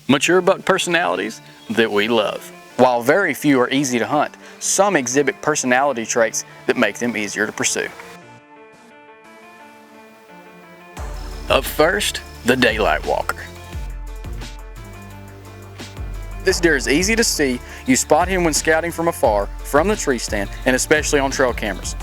Mature buck personalities that we love. While very few are easy to hunt, some exhibit personality traits that make them easier to pursue. Up first, the daylight walker. This deer is easy to see. You spot him when scouting from afar, from the tree stand, and especially on trail cameras.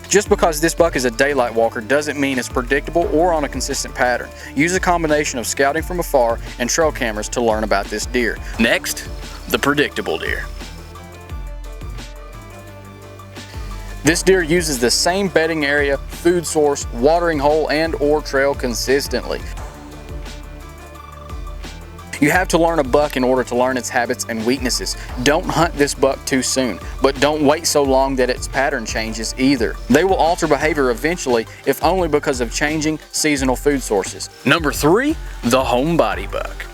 Just because this buck is a daylight walker doesn't mean it's predictable or on a consistent pattern. Use a combination of scouting from afar and trail cameras to learn about this deer. Next, the predictable deer. This deer uses the same bedding area, food source, watering hole, and/or trail consistently. You have to learn a buck in order to learn its habits and weaknesses. Don't hunt this buck too soon, but don't wait so long that its pattern changes either. They will alter behavior eventually, if only because of changing seasonal food sources. Number 3, the homebody buck.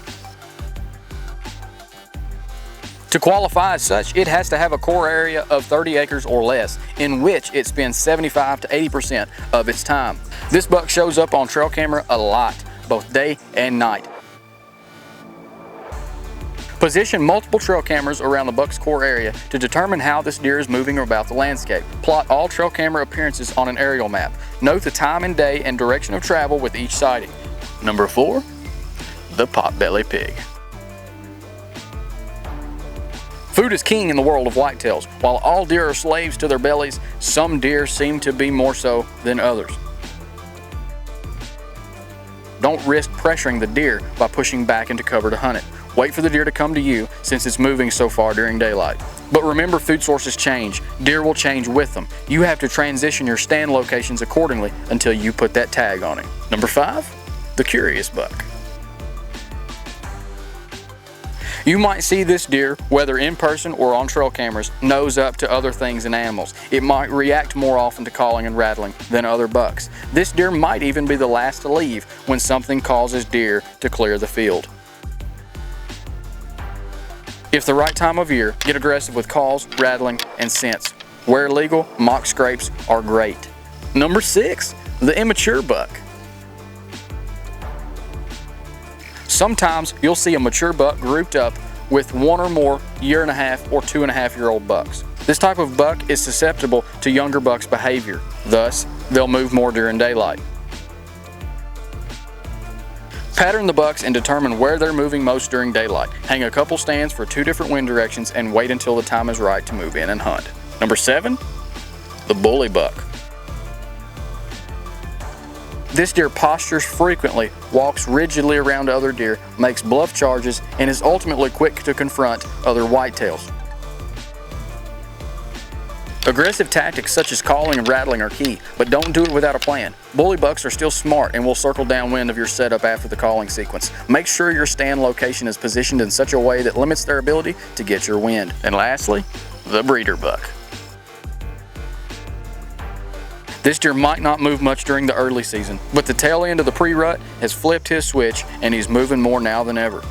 To qualify as such, it has to have a core area of 30 acres or less, in which it spends 75 to 80% of its time. This buck shows up on trail camera a lot, both day and night. Position multiple trail cameras around the buck's core area to determine how this deer is moving about the landscape. Plot all trail camera appearances on an aerial map. Note the time and day and direction of travel with each sighting. Number 4, the potbelly pig. Food is king in the world of whitetails. While all deer are slaves to their bellies, some deer seem to be more so than others. Don't risk pressuring the deer by pushing back into cover to hunt it. Wait for the deer to come to you since it's moving so far during daylight. But remember, food sources change. Deer will change with them. You have to transition your stand locations accordingly until you put that tag on it. Number 5, the curious buck. You might see this deer, whether in person or on trail cameras, nose up to other things and animals. It might react more often to calling and rattling than other bucks. This deer might even be the last to leave when something causes deer to clear the field. If the right time of year, get aggressive with calls, rattling, and scents. Where legal, mock scrapes are great. Number 6, the immature buck. Sometimes you'll see a mature buck grouped up with one or more 1.5 or 2.5-year-old bucks. This type of buck is susceptible to younger bucks' behavior. Thus, they'll move more during daylight. Pattern the bucks and determine where they're moving most during daylight. Hang a couple stands for 2 different wind directions and wait until the time is right to move in and hunt. Number 7, the bully buck. This deer postures frequently, walks rigidly around other deer, makes bluff charges, and is ultimately quick to confront other whitetails. Aggressive tactics such as calling and rattling are key, but don't do it without a plan. Bully bucks are still smart and will circle downwind of your setup after the calling sequence. Make sure your stand location is positioned in such a way that limits their ability to get your wind. And lastly, the breeder buck. This deer might not move much during the early season, but the tail end of the pre-rut has flipped his switch and he's moving more now than ever.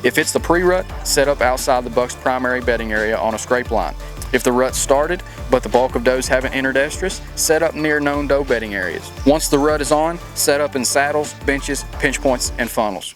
If it's the pre-rut, set up outside the buck's primary bedding area on a scrape line. If the rut started, but the bulk of does haven't entered estrus, set up near known doe bedding areas. Once the rut is on, set up in saddles, benches, pinch points, and funnels.